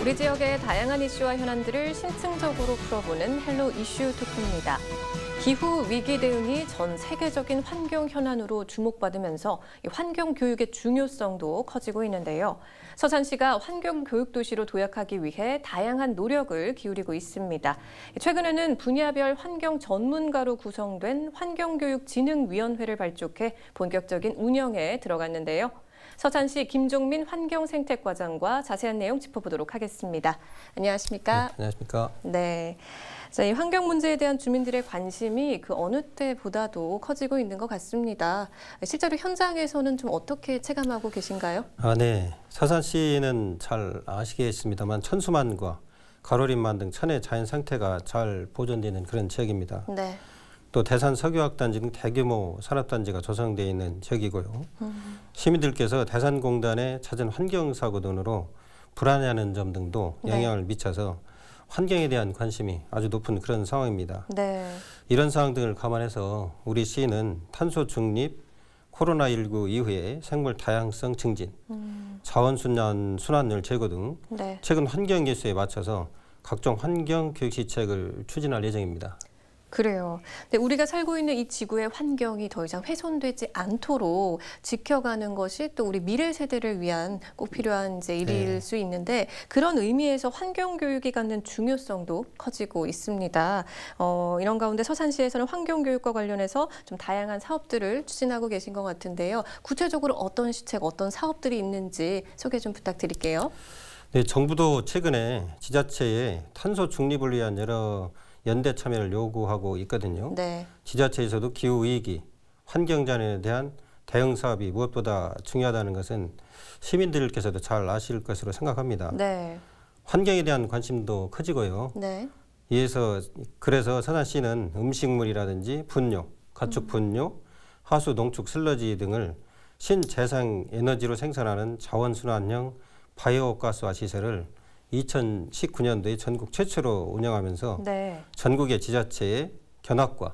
우리 지역의 다양한 이슈와 현안들을 심층적으로 풀어보는 헬로 이슈 토크입니다. 기후 위기 대응이 전 세계적인 환경 현안으로 주목받으면서 환경 교육의 중요성도 커지고 있는데요. 서산시가 환경 교육 도시로 도약하기 위해 다양한 노력을 기울이고 있습니다. 최근에는 분야별 환경 전문가로 구성된 환경교육진흥위원회를 발족해 본격적인 운영에 들어갔는데요. 서산시 김종민 환경생태과장과 자세한 내용 짚어보도록 하겠습니다. 안녕하십니까? 네, 안녕하십니까? 네. 자, 이 환경 문제에 대한 주민들의 관심이 그 어느 때보다도 커지고 있는 것 같습니다. 실제로 현장에서는 좀 어떻게 체감하고 계신가요? 네. 서산시는 잘 아시겠습니다만 천수만과 가로림만 등 천의 자연 상태가 잘 보존되는 그런 지역입니다. 네. 또 대산 석유화학단지 등 대규모 산업단지가 조성되어 있는 지역이고요. 시민들께서 대산공단의 잦은 환경사고 등으로 불안해하는 점 등도 영향을 미쳐서 환경에 대한 관심이 아주 높은 그런 상황입니다. 네. 이런 상황 등을 감안해서 우리 시는 탄소 중립, 코로나19 이후에 생물 다양성 증진, 자원순환율 제고 등 최근 환경 이슈에 맞춰서 각종 환경 교육 시책을 추진할 예정입니다. 그래요. 근데 우리가 살고 있는 이 지구의 환경이 더 이상 훼손되지 않도록 지켜가는 것이 또 우리 미래 세대를 위한 꼭 필요한 일일 수 있는데 그런 의미에서 환경 교육이 갖는 중요성도 커지고 있습니다. 이런 가운데 서산시에서는 환경 교육과 관련해서 좀 다양한 사업들을 추진하고 계신 것 같은데요. 구체적으로 어떤 시책, 어떤 사업들이 있는지 소개 좀 부탁드릴게요. 네, 정부도 최근에 지자체의 탄소 중립을 위한 여러 연대 참여를 요구하고 있거든요. 네. 지자체에서도 기후위기, 환경자원에 대한 대응 사업이 무엇보다 중요하다는 것은 시민들께서도 잘 아실 것으로 생각합니다. 네. 환경에 대한 관심도 커지고요. 네. 그래서 서산시는 음식물이라든지 분뇨, 가축 분뇨, 하수 농축 슬러지 등을 신재생 에너지로 생산하는 자원순환형 바이오가스화 시설을 2019년도에 전국 최초로 운영하면서 전국의 지자체의 견학과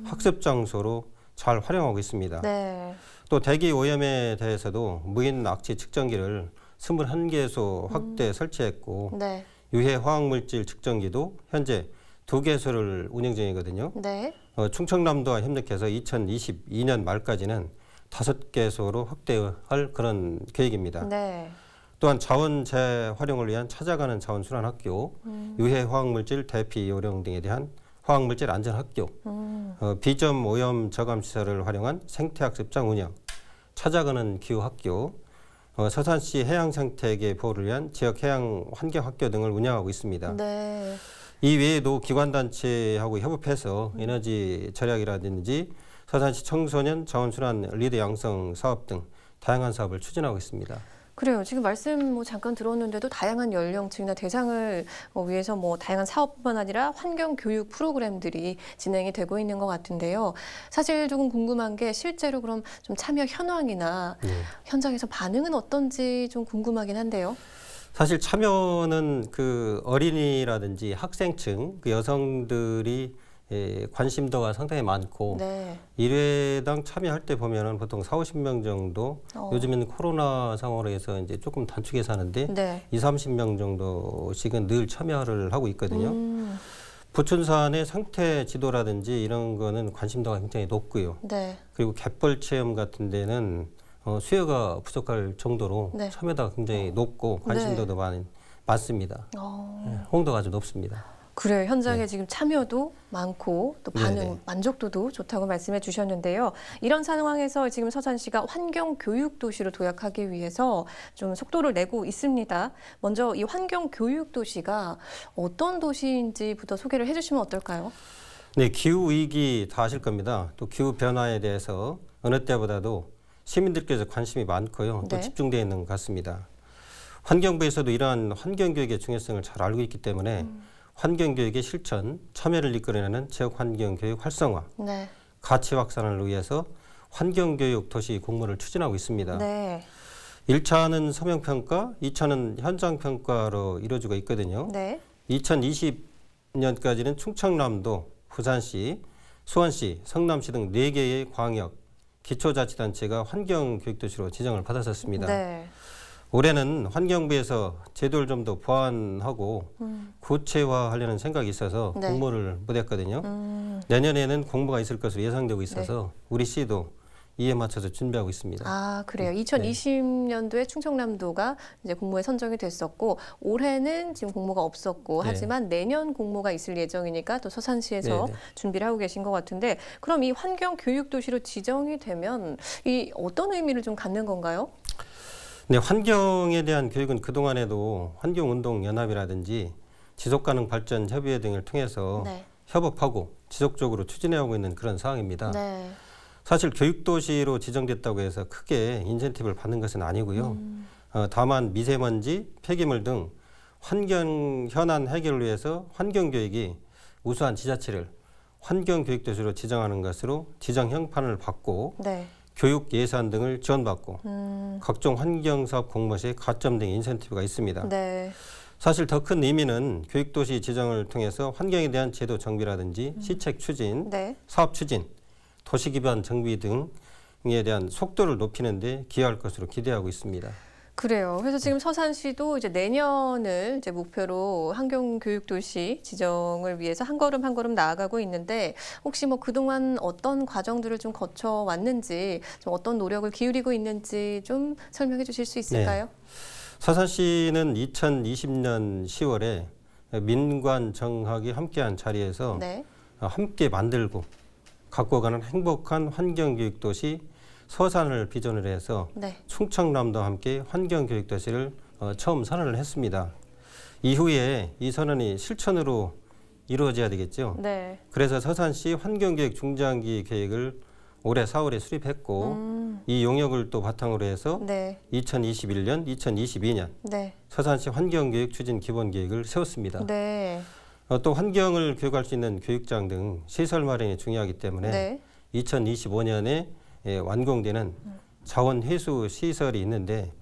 학습 장소로 잘 활용하고 있습니다. 네. 또 대기 오염에 대해서도 무인 악취 측정기를 21개소 확대 설치했고 유해 화학물질 측정기도 현재 2개소를 운영 중이거든요. 네. 충청남도와 협력해서 2022년 말까지는 5개소로 확대할 그런 계획입니다. 네. 또한 자원 재활용을 위한 찾아가는 자원순환학교, 유해 화학물질 대피 요령 등에 대한 화학물질 안전학교, 비점 오염 저감 시설을 활용한 생태학습장 운영, 찾아가는 기후학교, 서산시 해양생태계 보호를 위한 지역 해양 환경학교 등을 운영하고 있습니다. 네. 이 외에도 기관단체하고 협업해서 에너지 절약이라든지 서산시 청소년 자원순환 리드 양성 사업 등 다양한 사업을 추진하고 있습니다. 그래요. 지금 말씀 잠깐 들었는데도 다양한 연령층이나 대상을 위해서 다양한 사업뿐만 아니라 환경 교육 프로그램들이 진행이 되고 있는 것 같은데요. 사실 조금 궁금한 게 실제로 그럼 좀 참여 현황이나 현장에서 반응은 어떤지 좀 궁금하긴 한데요. 사실 참여는 그 어린이라든지 학생층, 그 여성들이 관심도가 상당히 많고 1회당 참여할 때 보면은 보통 40~50명 정도 요즘에는 코로나 상황으로 해서 이제 조금 단축해서 하는데 20~30명 정도씩은 늘 참여를 하고 있거든요. 부천산의 상태 지도라든지 이런 거는 관심도가 굉장히 높고요. 그리고 갯벌 체험 같은 데는 수요가 부족할 정도로 참여도가 굉장히 높고 관심도도 많습니다. 홍도가 아주 높습니다. 그래요. 현장에 지금 참여도 많고 또 반응, 만족도도 좋다고 말씀해 주셨는데요. 이런 상황에서 지금 서산시가 환경교육도시로 도약하기 위해서 좀 속도를 내고 있습니다. 먼저 이 환경교육도시가 어떤 도시인지부터 소개를 해주시면 어떨까요? 네, 기후위기 다 아실 겁니다. 또 기후변화에 대해서 어느 때보다도 시민들께서 관심이 많고요. 또 집중되어 있는 것 같습니다. 환경부에서도 이러한 환경교육의 중요성을 잘 알고 있기 때문에 환경교육의 실천, 참여를 이끌어내는 지역환경교육 활성화, 가치 확산을 위해서 환경교육 도시 공모를 추진하고 있습니다. 1차는 서명평가, 2차는 현장평가로 이루어지고 있거든요. 2020년까지는 충청남도, 부산시, 수원시, 성남시 등 4개의 광역, 기초자치단체가 환경교육도시로 지정을 받았었습니다. 올해는 환경부에서 제도를 좀 더 보완하고 구체화하려는 생각이 있어서 네. 공모를 못했거든요. 내년에는 공모가 있을 것으로 예상되고 있어서 네. 우리 시도 이에 맞춰서 준비하고 있습니다. 아, 그래요. 2020년도에 충청남도가 이제 공모에 선정이 됐었고 올해는 지금 공모가 없었고 네. 하지만 내년 공모가 있을 예정이니까 또 서산시에서 네. 준비를 하고 계신 것 같은데 그럼 이 환경 교육 도시로 지정이 되면 이 어떤 의미를 좀 갖는 건가요? 네, 환경에 대한 교육은 그동안에도 환경운동연합이라든지 지속가능 발전 협의회 등을 통해서 네. 협업하고 지속적으로 추진해오고 있는 그런 상황입니다. 네. 사실 교육도시로 지정됐다고 해서 크게 인센티브를 받는 것은 아니고요. 다만 미세먼지, 폐기물 등 환경 현안 해결을 위해서 환경교육이 우수한 지자체를 환경교육도시로 지정하는 것으로 지정 형판을 받고 네. 교육 예산 등을 지원받고 각종 환경사업 공모 시 가점 등의 인센티브가 있습니다. 네. 사실 더 큰 의미는 교육도시 지정을 통해서 환경에 대한 제도 정비라든지 시책 추진, 네. 사업 추진, 도시 기반 정비 등에 대한 속도를 높이는 데 기여할 것으로 기대하고 있습니다. 그래요. 그래서 지금 서산시도 이제 내년을 이제 목표로 환경교육도시 지정을 위해서 한 걸음 한 걸음 나아가고 있는데 혹시 뭐 그동안 어떤 과정들을 좀 거쳐왔는지 좀 어떤 노력을 기울이고 있는지 좀 설명해 주실 수 있을까요? 네. 서산시는 2020년 10월에 민관 정학이 함께한 자리에서 네. 함께 만들고 갖고 가는 행복한 환경교육도시 서산을 비전을 해서 네. 충청남도와 함께 환경교육도시를 처음 선언을 했습니다. 이후에 이 선언이 실천으로 이루어져야 되겠죠. 네. 그래서 서산시 환경교육 중장기 계획을 올해 4월에 수립했고 이 용역을 또 바탕으로 해서 네. 2021년, 2022년 네. 서산시 환경교육 추진 기본계획을 세웠습니다. 네. 또 환경을 교육할 수 있는 교육장 등 시설 마련이 중요하기 때문에 네. 2025년에 완공되는 자원회수 시설이 있는데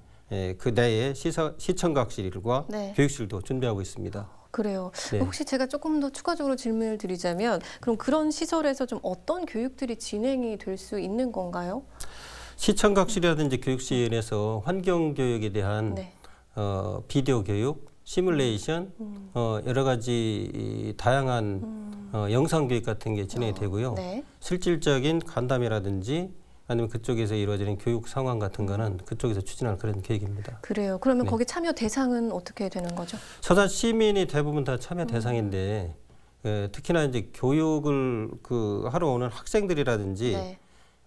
그 내에 시청각실과 네. 교육실도 준비하고 있습니다. 그래요. 네. 혹시 제가 조금 더 추가적으로 질문을 드리자면 그럼 그런 시설에서 좀 어떤 교육들이 진행이 될 수 있는 건가요? 시청각실이라든지 교육실에서 환경교육에 대한 네. 비디오 교육, 시뮬레이션, 여러 가지 다양한 영상 교육 같은 게 진행이 되고요. 네. 실질적인 간담회라든지 아니면 그쪽에서 이루어지는 교육 상황 같은 거는 그쪽에서 추진할 그런 계획입니다. 그래요. 그러면 네. 거기 참여 대상은 어떻게 되는 거죠? 서산 시민이 대부분 다 참여 대상인데 특히나 이제 교육을 하러 오는 학생들이라든지 네.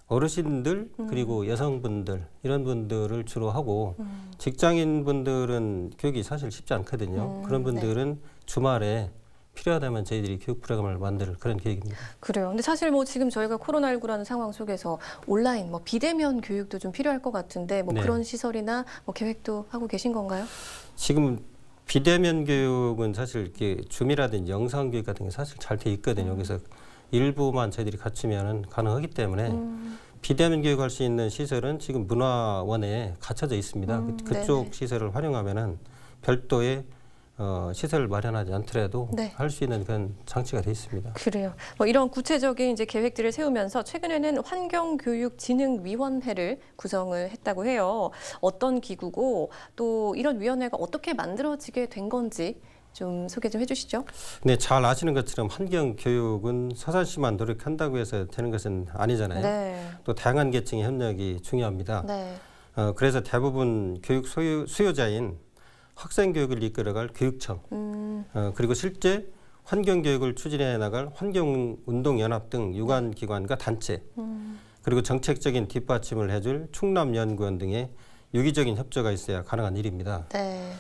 어르신들 그리고 여성분들 이런 분들을 주로 하고 직장인분들은 교육이 사실 쉽지 않거든요. 그런 분들은 네. 주말에 필요하다면 저희들이 교육 프로그램을 만들 그런 계획입니다. 그래요. 근데 사실 뭐 지금 저희가 코로나19라는 상황 속에서 온라인 뭐 비대면 교육도 좀 필요할 것 같은데 뭐 네. 그런 시설이나 뭐 계획도 하고 계신 건가요? 지금 비대면 교육은 사실 이렇게 줌이라든지 영상 교육 같은 게 사실 잘 돼 있거든요. 그래서 일부만 저희들이 갖추면은 가능하기 때문에 비대면 교육할 수 있는 시설은 지금 문화원에 갖춰져 있습니다. 그쪽 네네. 시설을 활용하면은 별도의 시설을 마련하지 않더라도 네. 할 수 있는 그런 장치가 돼 있습니다. 그래요. 뭐 이런 구체적인 이제 계획들을 세우면서 최근에는 환경교육진흥위원회를 구성을 했다고 해요. 어떤 기구고 또 이런 위원회가 어떻게 만들어지게 된 건지 좀 소개 좀 해주시죠. 네, 잘 아시는 것처럼 환경교육은 서산시만 노력한다고 해서 되는 것은 아니잖아요. 네. 또 다양한 계층의 협력이 중요합니다. 네. 그래서 대부분 교육 수요자인 학생교육을 이끌어갈 교육청, 그리고 실제 환경교육을 추진해 나갈 환경운동연합 등 유관기관과 단체, 그리고 정책적인 뒷받침을 해줄 충남연구원 등의 유기적인 협조가 있어야 가능한 일입니다. 네.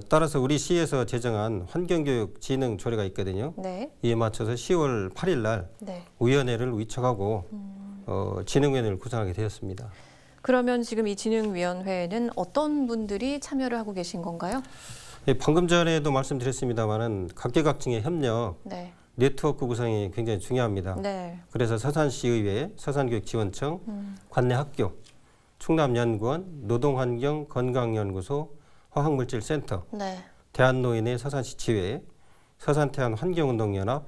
따라서 우리 시에서 제정한 환경교육 진흥 조례가 있거든요. 네. 이에 맞춰서 10월 8일 날 네. 위원회를 위촉하고 진흥위원회를 구성하게 되었습니다. 그러면 지금 이 진흥위원회에는 어떤 분들이 참여를 하고 계신 건가요? 네, 방금 전에도 말씀드렸습니다마는 각계각층의 협력, 네. 네트워크 구성이 굉장히 중요합니다. 네. 그래서 서산시의회, 서산교육지원청, 관내학교, 충남연구원, 노동환경건강연구소, 화학물질센터, 네. 대한노인의 서산시치회, 서산태안환경운동연합,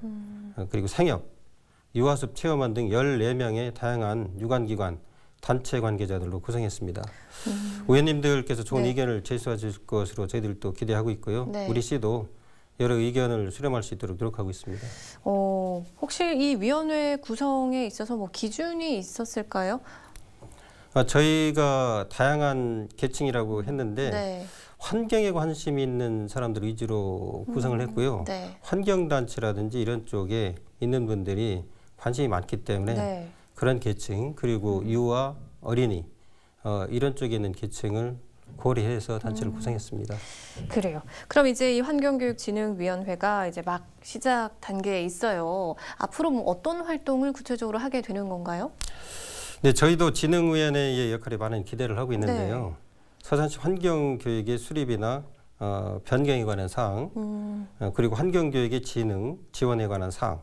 그리고 생협, 유아숲 체험원 등 14명의 다양한 유관기관, 단체 관계자들로 구성했습니다. 의원님들께서 좋은 네. 의견을 제시해 주실 것으로 저희들도 기대하고 있고요. 네. 우리 시도 여러 의견을 수렴할 수 있도록 노력하고 있습니다. 혹시 이 위원회 구성에 있어서 뭐 기준이 있었을까요? 저희가 다양한 계층이라고 했는데 네. 환경에 관심이 있는 사람들 위주로 구성을 했고요. 네. 환경단체라든지 이런 쪽에 있는 분들이 관심이 많기 때문에 네. 그런 계층 그리고 유아, 어린이 이런 쪽에 있는 계층을 고려해서 단체를 구성했습니다. 그래요. 그럼 이제 이 환경교육진흥위원회가 이제 막 시작 단계에 있어요. 앞으로 뭐 어떤 활동을 구체적으로 하게 되는 건가요? 네, 저희도 진흥위원회의 역할에 많은 기대를 하고 있는데요. 네. 서산시 환경교육의 수립이나 변경에 관한 사항, 그리고 환경교육의 진흥, 지원에 관한 사항,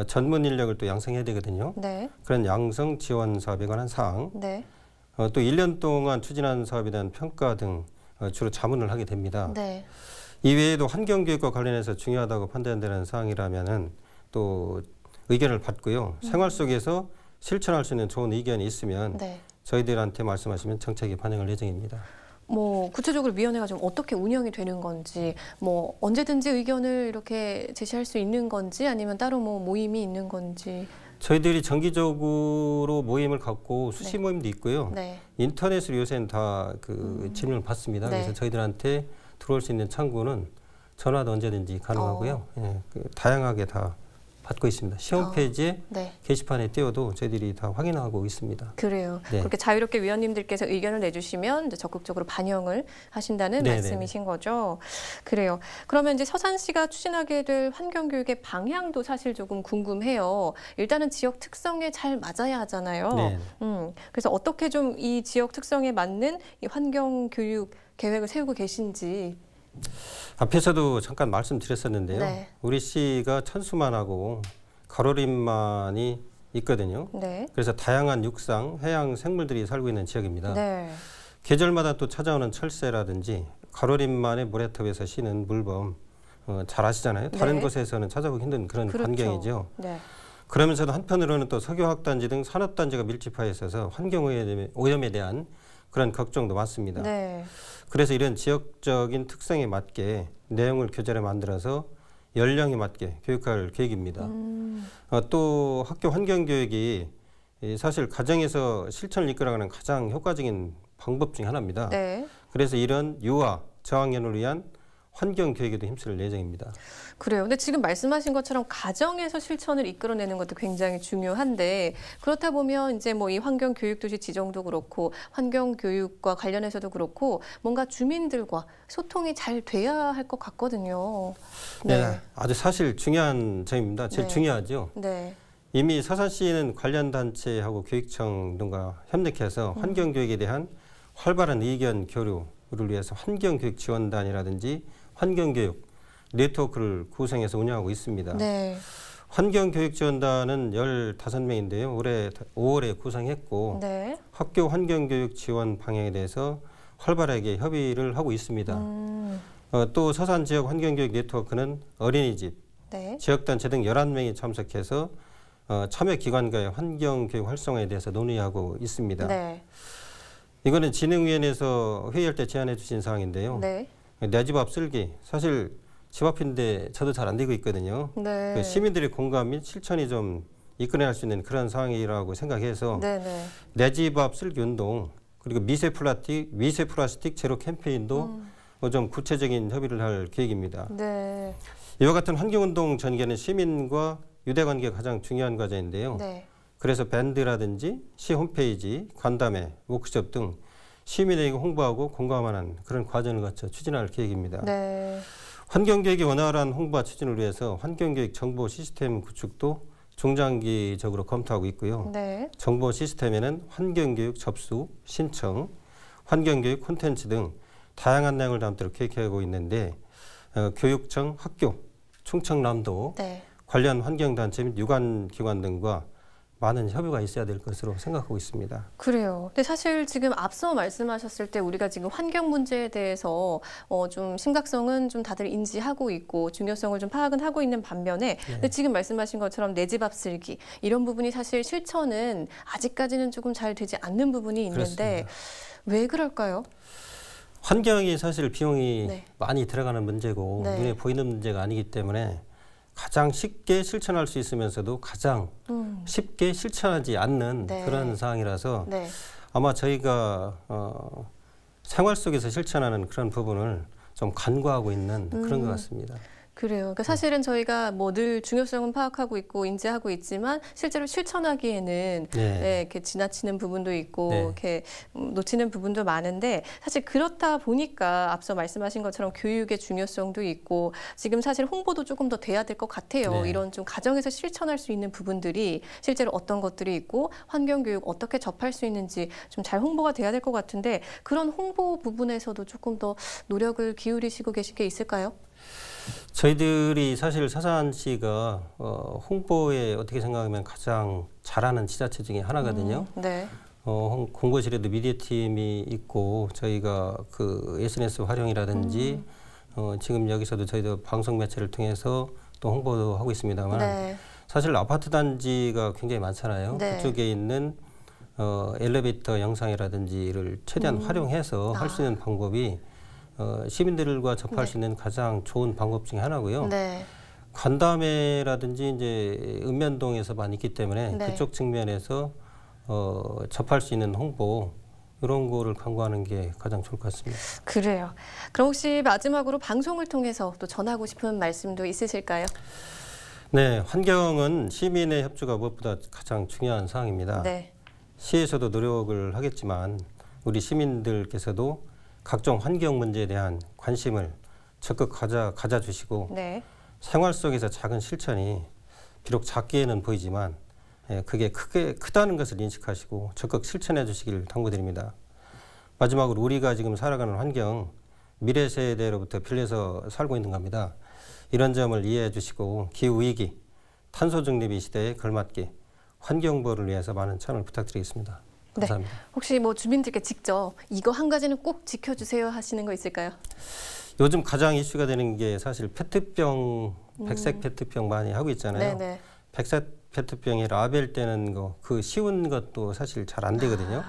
전문 인력을 또 양성해야 되거든요. 네. 그런 양성 지원 사업에 관한 사항, 네. 또 1년 동안 추진한 사업에 대한 평가 등 주로 자문을 하게 됩니다. 네. 이외에도 환경교육과 관련해서 중요하다고 판단되는 사항이라면은 또 의견을 받고요. 생활 속에서 실천할 수 있는 좋은 의견이 있으면 네. 저희들한테 말씀하시면 정책에 반영할 예정입니다. 뭐 구체적으로 위원회가 좀 어떻게 운영이 되는 건지, 뭐 언제든지 의견을 이렇게 제시할 수 있는 건지, 아니면 따로 뭐 모임이 있는 건지. 저희들이 정기적으로 모임을 갖고 수시 모임도 있고요. 네. 인터넷으로 요새는 다 질문을 받습니다. 네. 그래서 저희들한테 들어올 수 있는 창구는 전화도 언제든지 가능하고요. 예, 다양하게 다 받고 있습니다. 시홈페이지에 네. 게시판에 띄워도 저희들이 다 확인하고 있습니다. 그래요. 네. 그렇게 자유롭게 위원님들께서 의견을 내주시면 이제 적극적으로 반영을 하신다는 네네. 말씀이신 거죠. 그래요. 그러면 이제 서산시가 추진하게 될 환경교육의 방향도 사실 조금 궁금해요. 일단은 지역 특성에 잘 맞아야 하잖아요. 네. 그래서 어떻게 좀 이 지역 특성에 맞는 이 환경교육 계획을 세우고 계신지. 앞에서도 잠깐 말씀드렸었는데요. 네. 우리 시가 천수만하고 가로림만이 있거든요. 네. 그래서 다양한 육상, 해양 생물들이 살고 있는 지역입니다. 네. 계절마다 또 찾아오는 철새라든지 가로림만의 모래톱에서 쉬는 물범 잘 아시잖아요. 다른 네. 곳에서는 찾아보기 힘든 그런 그렇죠. 환경이죠. 네. 그러면서도 한편으로는 또 석유화학단지 등 산업단지가 밀집하여 있어서 환경오염에 대한 그런 걱정도 많습니다. 네. 그래서 이런 지역적인 특성에 맞게 내용을 교재로 만들어서 연령에 맞게 교육할 계획입니다. 또 학교 환경교육이 사실 가정에서 실천을 이끌어가는 가장 효과적인 방법 중 하나입니다. 네. 그래서 이런 유아, 저학년을 위한 환경교육에도 힘쓸 예정입니다. 그래요. 근데 지금 말씀하신 것처럼 가정에서 실천을 이끌어내는 것도 굉장히 중요한데, 그렇다 보면 이제 뭐 이 환경교육도시 지정도 그렇고 환경교육과 관련해서도 그렇고 뭔가 주민들과 소통이 잘 돼야 할 것 같거든요. 네, 아주 사실 중요한 점입니다. 제일 네. 중요하죠. 네. 이미 서산시는 관련 단체하고 교육청 등과 협력해서 환경교육에 대한 활발한 의견 교류를 위해서 환경교육 지원단이라든지 환경교육 네트워크를 구성해서 운영하고 있습니다. 네. 환경교육지원단은 15명인데요. 올해 5월에 구성했고 네. 학교 환경교육 지원 방향에 대해서 활발하게 협의를 하고 있습니다. 또 서산 지역 환경교육 네트워크는 어린이집, 네. 지역단체 등 11명이 참석해서 참여기관과의 환경교육 활성화에 대해서 논의하고 있습니다. 네. 이거는 진흥위원회에서 회의할 때 제안해 주신 사항인데요. 네. 내 집 앞 쓸기, 사실 집 앞인데 저도 잘 안 되고 있거든요. 네. 그 시민들의 공감 및 실천이 좀 이끌어낼 수 있는 그런 상황이라고 생각해서 네. 내 집 앞 쓸기 운동, 그리고 미세 플라스틱 제로 캠페인도 좀 구체적인 협의를 할 계획입니다. 네. 이와 같은 환경운동 전개는 시민과 유대관계가 가장 중요한 과제인데요. 네. 그래서 밴드라든지 시 홈페이지, 간담회, 워크숍 등 시민에게 홍보하고 공감하는 그런 과정을 거쳐 추진할 계획입니다. 네. 환경교육의 원활한 홍보와 추진을 위해서 환경교육 정보 시스템 구축도 중장기적으로 검토하고 있고요. 네. 정보 시스템에는 환경교육 접수, 신청, 환경교육 콘텐츠 등 다양한 내용을 담도록 계획하고 있는데 교육청, 학교, 충청남도 네. 관련 환경단체 및 유관기관 등과 많은 협의가 있어야 될 것으로 생각하고 있습니다. 그래요. 근데 사실 지금 앞서 말씀하셨을 때 우리가 지금 환경 문제에 대해서 좀 심각성은 좀 다들 인지하고 있고 중요성을 좀 파악은 하고 있는 반면에 근데 지금 말씀하신 것처럼 내 집 앞 쓸기 이런 부분이 사실 실천은 아직까지는 조금 잘 되지 않는 부분이 있는데 그렇습니다. 왜 그럴까요? 환경이 사실 비용이 많이 들어가는 문제고 눈에 보이는 문제가 아니기 때문에 가장 쉽게 실천할 수 있으면서도 가장 쉽게 실천하지 않는 그런 상황이라서 아마 저희가 생활 속에서 실천하는 그런 부분을 좀 간과하고 있는 그런 것 같습니다. 그래요. 그러니까 사실은 저희가 뭐 늘 중요성은 파악하고 있고 인지하고 있지만 실제로 실천하기에는 이렇게 지나치는 부분도 있고 이렇게 놓치는 부분도 많은데 사실 그렇다 보니까 앞서 말씀하신 것처럼 교육의 중요성도 있고 지금 사실 홍보도 조금 더 돼야 될 것 같아요. 이런 좀 가정에서 실천할 수 있는 부분들이 실제로 어떤 것들이 있고 환경교육 어떻게 접할 수 있는지 좀 잘 홍보가 돼야 될 것 같은데 그런 홍보 부분에서도 조금 더 노력을 기울이시고 계신 게 있을까요? 저희들이 사실 서산시가 홍보에 어떻게 생각하면 가장 잘하는 지자체 중에 하나거든요. 공보실에도 미디어팀이 있고 저희가 그 SNS 활용이라든지 지금 여기서도 저희도 방송 매체를 통해서 또 홍보도 하고 있습니다만 사실 아파트 단지가 굉장히 많잖아요. 그쪽에 있는 엘리베이터 영상이라든지를 최대한 활용해서 할 수 있는 방법이 시민들과 접할 수 있는 가장 좋은 방법 중에 하나고요. 간담회라든지 이제 읍면동에서 많이 있기 때문에 그쪽 측면에서 접할 수 있는 홍보 이런 거를 강구하는 게 가장 좋을 것 같습니다. 그래요. 그럼 혹시 마지막으로 방송을 통해서 또 전하고 싶은 말씀도 있으실까요? 네, 환경은 시민의 협조가 무엇보다 가장 중요한 사항입니다. 시에서도 노력을 하겠지만 우리 시민들께서도 각종 환경 문제에 대한 관심을 적극 가져주시고 생활 속에서 작은 실천이 비록 작게는 보이지만 그게 크다는 것을 인식하시고 적극 실천해 주시길 당부드립니다. 마지막으로 우리가 지금 살아가는 환경 미래 세대로부터 빌려서 살고 있는 겁니다. 이런 점을 이해해 주시고 기후위기, 탄소중립의 시대에 걸맞게 환경보호를 위해서 많은 참여 부탁드리겠습니다. 감사합니다. 혹시 뭐 주민들께 직접 이거 한 가지는 꼭 지켜주세요 하시는 거 있을까요? 요즘 가장 이슈가 되는 게 사실 페트병, 백색 페트병 많이 하고 있잖아요. 백색 페트병에 라벨 떼는 거, 그 쉬운 것도 사실 잘 안 되거든요.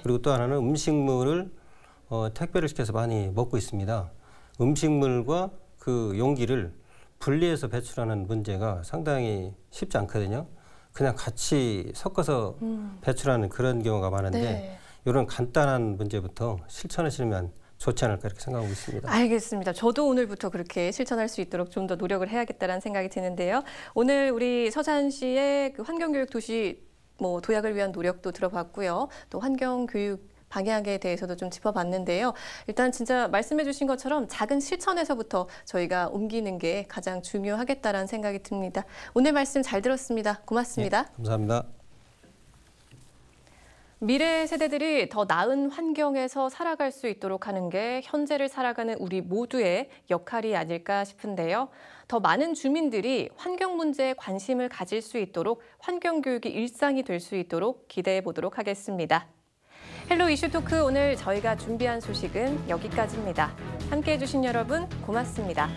그리고 또 하나는 음식물을 택배를 시켜서 많이 먹고 있습니다. 음식물과 그 용기를 분리해서 배출하는 문제가 상당히 쉽지 않거든요. 그냥 같이 섞어서 배출하는 그런 경우가 많은데 이런 간단한 문제부터 실천하시면 좋지 않을까 이렇게 생각하고 있습니다. 알겠습니다. 저도 오늘부터 그렇게 실천할 수 있도록 좀 더 노력을 해야겠다는 생각이 드는데요. 오늘 우리 서산시의 그 환경교육 도시 도약을 위한 노력도 들어봤고요. 또 환경교육 방향에 대해서도 좀 짚어봤는데요. 일단 진짜 말씀해 주신 것처럼 작은 실천에서부터 저희가 옮기는 게 가장 중요하겠다라는 생각이 듭니다. 오늘 말씀 잘 들었습니다. 고맙습니다. 감사합니다. 미래 세대들이 더 나은 환경에서 살아갈 수 있도록 하는 게 현재를 살아가는 우리 모두의 역할이 아닐까 싶은데요. 더 많은 주민들이 환경 문제에 관심을 가질 수 있도록 환경교육이 일상이 될 수 있도록 기대해 보도록 하겠습니다. 헬로 이슈 토크 오늘 저희가 준비한 소식은 여기까지입니다. 함께해 주신 여러분 고맙습니다.